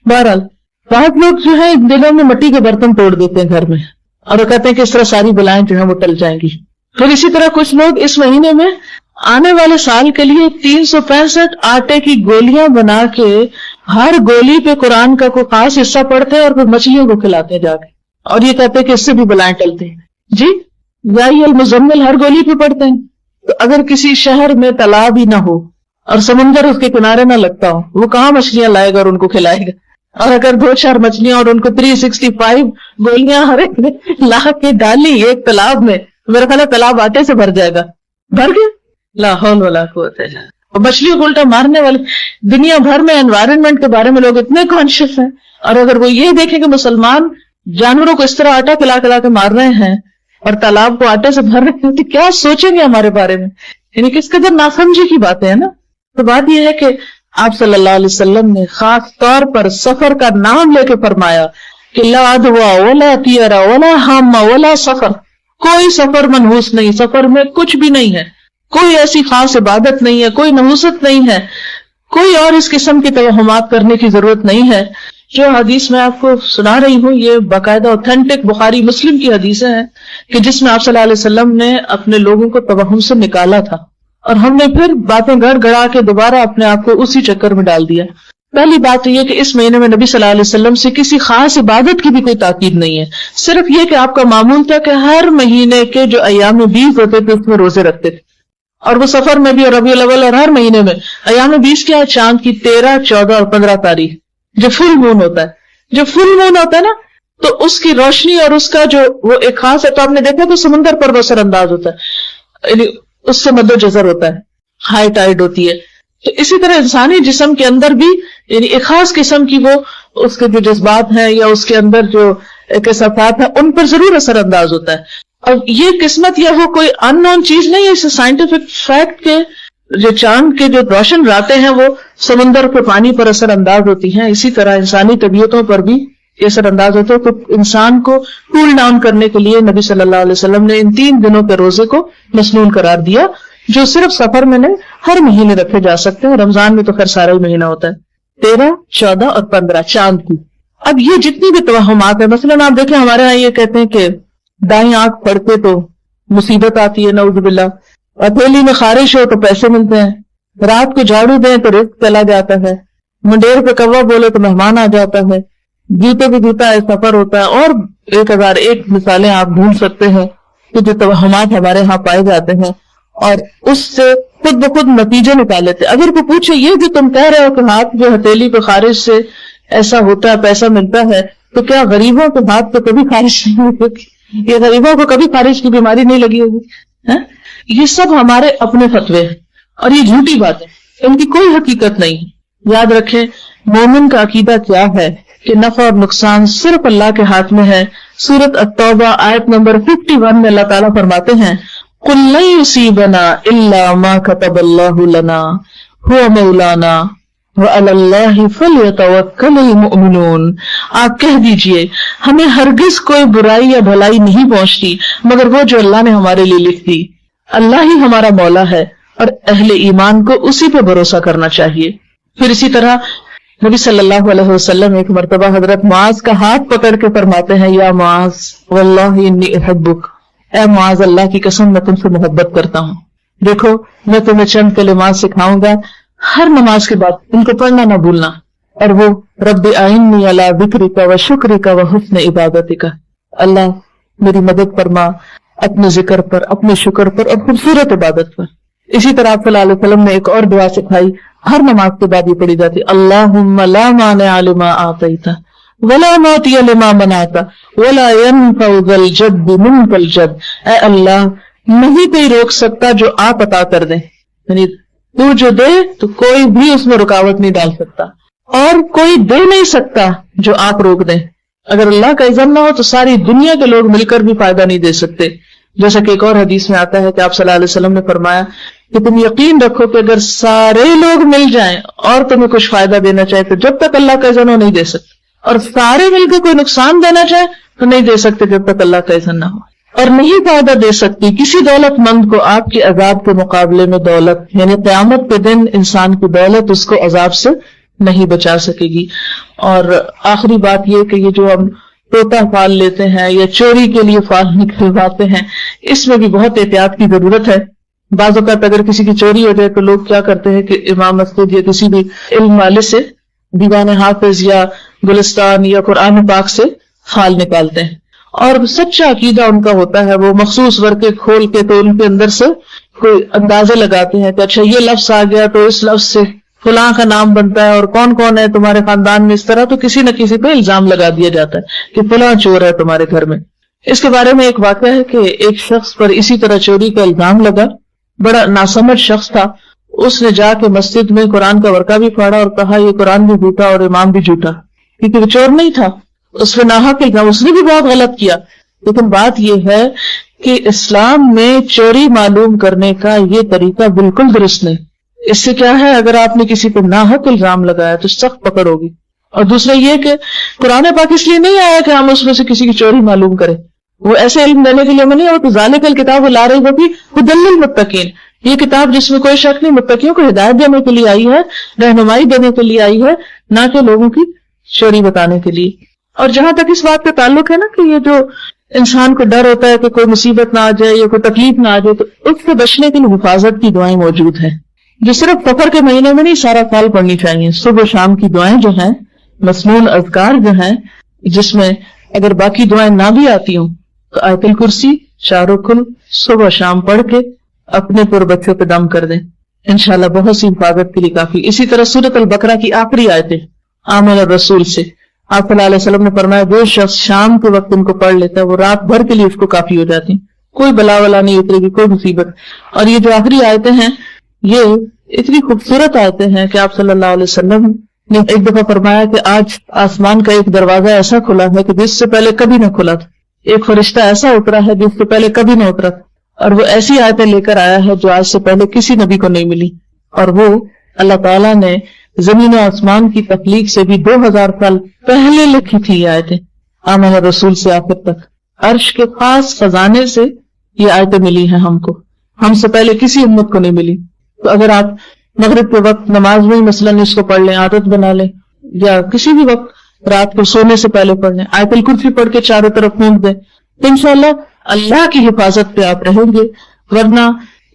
بہرحال بہت لوگ جو ہے دنوں میں مٹی کے برتن توڑ دیتے ہیں گھر میں, اور وہ کہتے ہیں کہ اس طرح ساری بلائیں جو ہیں وہ ٹل جائیں گی. پھر اسی طرح کچھ لوگ اس مہینے میں آنے والے سال کے لیے 365 آٹے کی گولیاں بنا کے ہر گولی پہ قرآن کا کوئی خاص حصہ پڑھتے ہیں اور پھر مچھلیوں کو کھلاتے ہیں جا کے, اور یہ کہتے ہیں کہ اس سے بھی بلائیں ٹلتے ہیں. جی, یا المزمل ہر گولی پہ پڑھتے ہیں. تو اگر کسی شہر میں تالاب ہی نہ ہو اور سمندر اس کے کنارے نہ لگتا ہو, وہ کہاں مچھلیاں لائے گا اور ان کو کھلائے گا؟ اور اگر 2-4 مچھلیاں اور ان کو 365 گولیاں ہر ایک نے لا کے ڈالی ایک تالاب میں, میرا خیال ہے تالاب آٹے سے بھر جائے گا. بھر گیا؟ لا حول ولا قوت الا باللہ. اور مچھلیوں کو الٹا مارنے والے دنیا بھر میں انوائرمنٹ کے بارے میں لوگ اتنے کانشیس ہیں, اور اگر وہ یہ دیکھیں کہ مسلمان جانوروں کو اس طرح آٹا کھلا کھلا کے مار رہے ہیں اور تالاب کو آٹے سے بھر رہے ہیں, تو کیا سوچیں گے ہمارے بارے میں؟ یعنی کس قدر ناسمجھی کی باتیں ہیں نا. تو بات یہ ہے کہ آپ صلی اللہ علیہ وسلم نے خاص طور پر سفر کا نام لے کے فرمایا کہ لا عدوى ولا طیرہ ولا حامہ ولا سفر، کوئی سفر منحوس نہیں، سفر میں کچھ بھی نہیں ہے، کوئی ایسی خاص عبادت نہیں ہے، کوئی نحوست نہیں ہے، کوئی اور اس قسم کی توہمات کرنے کی ضرورت نہیں ہے. جو حدیث میں آپ کو سنا رہی ہوں یہ باقاعدہ اوتھینٹک بخاری مسلم کی حدیثیں ہیں کہ جس میں آپ صلی اللہ علیہ وسلم نے اپنے لوگوں کو توہم سے نکالا تھا، اور ہم نے پھر باتیں گڑ گڑا کے دوبارہ اپنے آپ کو اسی چکر میں ڈال دیا. پہلی بات یہ کہ اس مہینے میں نبی صلی اللہ علیہ وسلم سے کسی خاص عبادت کی بھی کوئی تاکید نہیں ہے، صرف یہ کہ آپ کا معمول تھا کہ ہر مہینے کے جو ایام 20 ہوتے تھے اس میں روزے رکھتے تھے، اور وہ سفر میں بھی اور ربیع الاول اور ہر مہینے میں. ایام 20 کیا ہے؟ چاند کی 13، 14 اور 15 تاریخ جو فل مون ہوتا ہے. جو فل مون ہوتا ہے نا تو اس کی روشنی اور اس کا جو وہ ایک خاص ہے. تو آپ نے دیکھا تو سمندر پر وہ اثر انداز ہوتا ہے، یعنی اس سے مد و جزر ہوتا ہے، ہائی ٹائیڈ ہوتی ہے. تو اسی طرح انسانی جسم کے اندر بھی یعنی ایک خاص قسم کی وہ اس کے جو جذبات ہیں یا اس کے اندر جو کثافات ہیں ان پر ضرور اثر انداز ہوتا ہے. اور یہ قسمت یا وہ کوئی ان نون چیز نہیں ہے، اس سائنٹیفک فیکٹ کے جو چاند کے جو روشن راتیں ہیں وہ سمندر کے پانی پر اثر انداز ہوتی ہیں، اسی طرح انسانی طبیعتوں پر بھی اثر انداز ہوتے ہیں. تو انسان کو کول ڈاؤن کرنے کے لیے نبی صلی اللہ علیہ وسلم نے ان 3 دنوں کے روزے کو مسنون قرار دیا جو صرف سفر میں نہیں ہر مہینے رکھے جا سکتے ہیں. رمضان میں تو خیر سارا ہی مہینہ ہوتا ہے، 13، 14 اور 15 چاند کی. اب یہ جتنی بھی توہمات ہیں، مثلا آپ دیکھیں ہمارے یہاں یہ کہتے ہیں کہ دائیں آنکھ پڑتے تو مصیبت آتی ہے، نعوذ باللہ. ہتھیلی میں خارش ہو تو پیسے ملتے ہیں، رات کو جھاڑو دیں تو رزق چلا جاتا ہے، منڈیر پہ کوا بولے تو مہمان آ جاتا ہے، جوتے پہ جوتا ہے سفر ہوتا ہے، اور 1001 مثالیں آپ ڈھونڈ سکتے ہیں کہ جو توہمات ہمارے ہاں پائے جاتے ہیں اور اس سے خود بخود نتیجے نکالے تھے. اگر کوئی پوچھے یہ جو تم کہہ رہے ہو کہ ہاتھ جو ہتھیلی پہ خارش سے ایسا ہوتا ہے پیسہ ملتا ہے، تو کیا غریبوں کے ہاتھ پہ کبھی خارش نہیں ہوگی؟ یہ غریبوں کو کبھی خارش کی بیماری نہیں لگی ہوگی؟ یہ سب ہمارے اپنے فتوے ہیں اور یہ جھوٹی بات ہے، ان کی کوئی حقیقت نہیں. یاد رکھیں مومن کا عقیدہ کیا ہے کہ نفع اور نقصان صرف اللہ کے ہاتھ میں ہے. سورۃ التوبہ آیت نمبر 51 میں اللہ تعالیٰ فرماتے ہیں قُلْ لَن يُصِيبَنَا إِلَّا مَا كَتَبَ اللَّهُ لَنَا هُوَ مَوْلَانَا وَعَلَى اللَّهِ فَلْيَتَوَكَّلِ الْمُؤْمِنُونَ. آپ کہہ دیجئے ہمیں ہرگز کوئی برائی یا بھلائی نہیں پہنچتی مگر وہ جو اللہ نے ہمارے لیے لکھ دی. اللہ ہی ہمارا مولا ہے اور اہل ایمان کو اسی پہ بھروسہ کرنا چاہیے. پھر اسی طرح نبی صلی اللہ علیہ وسلم ایک مرتبہ حضرت معاذ کا ہاتھ پکڑ کے فرماتے ہیں یا معاذ واللہ انی احبک، اے معاذ اللہ کی قسم میں تم سے محبت کرتا ہوں. دیکھو میں تمہیں چند کلمات سکھاؤں گا، ہر نماز کے بعد ان کو پڑھنا نہ بھولنا، اور وہ رب اعنی علی ذکرک و شکرک و حسن عبادتک، اللہ میری مدد فرما اپنے ذکر پر، اپنے شکر پر اور خوبصورت عبادت پر. اسی طرح آپ صلی اللہ علیہ وسلم نے ایک اور دعا سکھائی، ہر نماز کے بعد یہ پڑھی جاتی اللہم لا مانع لما اعطیت ولا معطی لما منعت ولا ينفع ذا الجد منک الجد. اے اللہ نہیں کوئی روک سکتا جو آپ عطا کر دیں، یعنی تو جو دے تو کوئی بھی اس میں رکاوٹ نہیں ڈال سکتا، اور کوئی دے نہیں سکتا جو آپ روک دیں. اگر اللہ کا اذن نہ ہو تو ساری دنیا کے لوگ مل کر بھی فائدہ نہیں دے سکتے. جیسا کہ ایک اور حدیث میں آتا ہے کہ آپ صلی اللہ علیہ وسلم نے فرمایا کہ تم یقین رکھو کہ اگر سارے لوگ مل جائیں اور تمہیں کچھ فائدہ دینا چاہے تو جب تک اللہ کا اذن ہو نہیں دے سکتے، اور سارے مل کے کوئی نقصان دینا چاہے تو نہیں دے سکتے جب تک اللہ کا اذن نہ ہو. اور نہیں فائدہ دے سکتی کسی دولت مند کو آپ کے عذاب کے مقابلے میں دولت، یعنی قیامت کے دن انسان کی دولت اس کو عذاب سے نہیں بچا سکے گی. اور آخری بات یہ کہ یہ جو ہم طوطا پال لیتے ہیں یا چوری کے لیے فال نکلواتے ہیں، اس میں بھی بہت احتیاط کی ضرورت ہے. بعض اوقات اگر کسی کی چوری ہو جائے تو لوگ کیا کرتے ہیں کہ امام مسجد یا کسی بھی علم والے سے دیوان حافظ یا گلستان یا قرآن پاک سے فال نکالتے ہیں، اور سچا عقیدہ ان کا ہوتا ہے، وہ مخصوص ورقے کھول کے تو ان کے اندر سے کوئی اندازے لگاتے ہیں کہ اچھا یہ لفظ آ گیا تو اس لفظ سے فلاں کا نام بنتا ہے، اور کون کون ہے تمہارے خاندان میں اس طرح، تو کسی نہ کسی پہ الزام لگا دیا جاتا ہے کہ فلاں چور ہے تمہارے گھر میں. اس کے بارے میں ایک واقعہ ہے کہ ایک شخص پر اسی طرح چوری کا الزام لگا، بڑا ناسمجھ شخص تھا. اس نے جا کے مسجد میں قرآن کا ورقہ بھی پھاڑا اور کہا یہ قرآن بھی جھوٹا اور امام بھی جھوٹا، کیونکہ وہ چور نہیں تھا، اس پہ ناحق الزام، اس نے بھی بہت غلط کیا. لیکن بات یہ ہے کہ اسلام میں چوری معلوم کرنے کا یہ طریقہ بالکل درست نہیں. اس سے کیا ہے, اگر آپ نے کسی پہ ناحق الزام لگایا تو سخت پکڑ ہوگی. اور دوسرا یہ کہ قرآن پاک اس لیے نہیں آیا کہ ہم اس میں سے کسی کی چوری معلوم کریں, وہ ایسے علم دینے کے لیے میں نہیں, اور ذالک الکتاب لا ریب فیہ ھدی للمتقین, یہ کتاب جس میں کوئی شک نہیں, متقیوں کو ہدایت دینے کے لیے آئی ہے, رہنمائی دینے کے لیے آئی ہے, نہ کہ لوگوں کی چوری بتانے کے لیے. اور جہاں تک اس بات کا تعلق ہے نا کہ یہ جو انسان کو ڈر ہوتا ہے کہ کوئی مصیبت نہ آ جائے یا کوئی تکلیف نہ آ جائے, تو اس سے بچنے کے لیے حفاظت کی دعائیں موجود ہیں, جو صرف سفر کے مہینے میں نہیں سارا سال پڑھنی چاہیے. صبح شام کی دعائیں جو ہیں, مسنون اذکار جو ہیں, جس میں اگر باقی دعائیں نہ بھی آتی ہوں تو آیت الکرسی چاروں کل صبح شام پڑھ کے اپنے پر بچوں پہ دم کر دیں, انشاءاللہ بہت سی حفاظت کے لیے کافی. اسی طرح سورۃ البقرہ کی آخری آیتیں آمن الرسول سے آپ صلی اللہ علیہ وسلم نے فرمایا جو شخص شام کے وقت ان کو پڑھ لیتا ہے وہ رات بھر کے لیے اس کو کافی ہو جاتی, کوئی بلا ولا نہیں اترے گی, کوئی مصیبت. اور یہ جو آخری آیتیں ہیں یہ اتنی خوبصورت آیتیں ہیں کہ آپ صلی اللہ علیہ وسلم نے ایک دفعہ فرمایا کہ آج آسمان کا ایک دروازہ ایسا کھلا ہے کہ جس سے پہلے کبھی نہ کھلا تھا, ایک فرشتہ ایسا اترا ہے جس سے پہلے کبھی نہ اترا تھا, اور وہ ایسی آیتیں لے کر آیا ہے جو آج سے پہلے کسی نبی کو نہیں ملی. اور وہ اللہ تعالیٰ نے زمین و آسمان کی تخلیق سے بھی 2000 سال پہلے لکھی تھی یہ آیتیں, آمن رسول سے آخر تک. عرش کے خاص خزانے سے یہ آیتیں ملی ہیں ہم کو, ہم سے پہلے کسی امت کو نہیں ملی. تو اگر آپ مغرب کے وقت نماز میں مثلاً اس کو پڑھ لیں, عادت بنا لیں, یا کسی بھی وقت رات کو سونے سے پہلے پڑھ لیں, آیت الکرسی پڑھ کے چاروں طرف پھونک دیں, تو انشاءاللہ اللہ کی حفاظت پہ آپ رہیں گے. ورنہ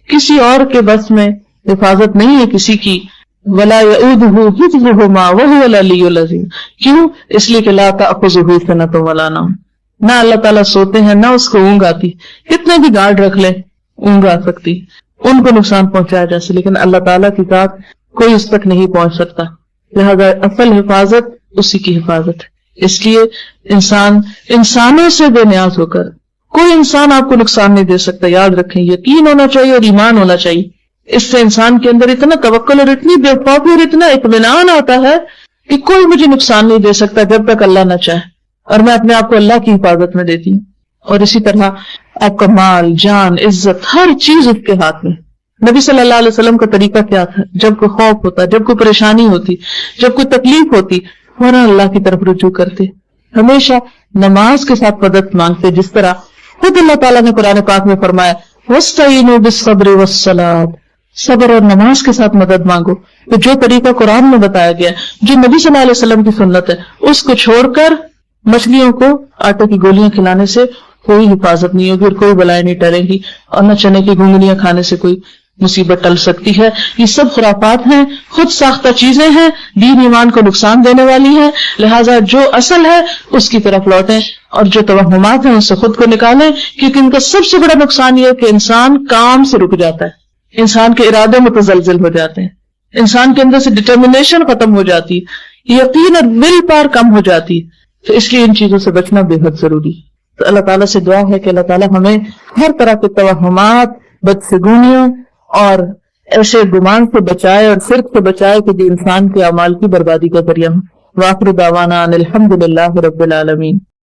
کسی اور کے بس میں حفاظت نہیں ہے کسی کی. ولا یعودہ حفظہما وہو العلی العظیم. کیوں؟ اس لیے کہ لا تأخذہ سنۃ ولا نوم, نہ اللہ تعالیٰ سوتے ہیں نہ اس کو اونگ آتی. کتنے بھی گارڈ رکھ لیں اونگ آ سکتی, ان کو نقصان پہنچایا جا سکے, لیکن اللہ تعالیٰ کی ذات کوئی اس تک نہیں پہنچ سکتا. لہذا اصل حفاظت اسی کی حفاظت ہے. اس لیے انسانوں سے بے نیاز ہو کر کوئی انسان آپ کو نقصان نہیں دے سکتا. یاد رکھیں, یقین ہونا چاہیے اور ایمان ہونا چاہیے. اس سے انسان کے اندر اتنا توکل اور اتنی بے خوفی اور اتنا اطمینان آتا ہے کہ کوئی مجھے نقصان نہیں دے سکتا جب تک اللہ نہ چاہے, اور میں اپنے آپ کو اللہ کی حفاظت میں دیتی ہوں. اور اسی طرح آپ کا مال, جان, عزت, ہر چیز اس کے ہاتھ میں. نبی صلی اللہ علیہ وسلم کا طریقہ کیا تھا؟ جب کوئی خوف ہوتا, جب کوئی پریشانی ہوتی, جب کوئی تکلیف ہوتی, فوراً اللہ کی طرف رجوع کرتے. ہمیشہ نماز کے ساتھ مدد مانگتے, جس طرح خود اللہ تعالیٰ نے قرآن پاک میں فرمایا وَاسْتَعِینُوا بِالصَّبْرِ وَالصَّلَاةِ, صبر اور نماز کے ساتھ مدد مانگو. تو جو طریقہ قرآن میں بتایا گیا, جو نبی صلی اللہ علیہ وسلم کی سنت ہے, اس کو چھوڑ کر مچھلیوں کو آٹے کی گولیاں کھلانے سے کوئی حفاظت نہیں ہوگی اور کوئی بلائیں نہیں ٹلیں گی, اور نہ چنے کی گونگنیاں کھانے سے کوئی مصیبت ٹل سکتی ہے. یہ سب خرافات ہیں, خود ساختہ چیزیں ہیں, دین ایمان کو نقصان دینے والی ہیں. لہٰذا جو اصل ہے اس کی طرف لوٹیں, اور جو توہمات ہیں ان سے خود کو نکالیں, کیونکہ ان کا سب سے بڑا نقصان یہ ہے کہ انسان کام سے رک جاتا ہے, انسان کے ارادے متزلزل ہو جاتے ہیں, انسان کے اندر سے ڈٹرمنیشن ختم ہو جاتی, یقین اور ول پاور کم ہو جاتی. تو اس لیے ان چیزوں سے بچنا بے حد ضروری. تو اللہ تعالیٰ سے دعا ہے کہ اللہ تعالیٰ ہمیں ہر طرح کے توہمات, بدسگونیوں اور ایسے گمان سے بچائے اور شرک سے بچائے کہ جو انسان کے اعمال کی بربادی کا ذریعہ ہو. وآخر دعوانا ان الحمد للہ رب العالمین.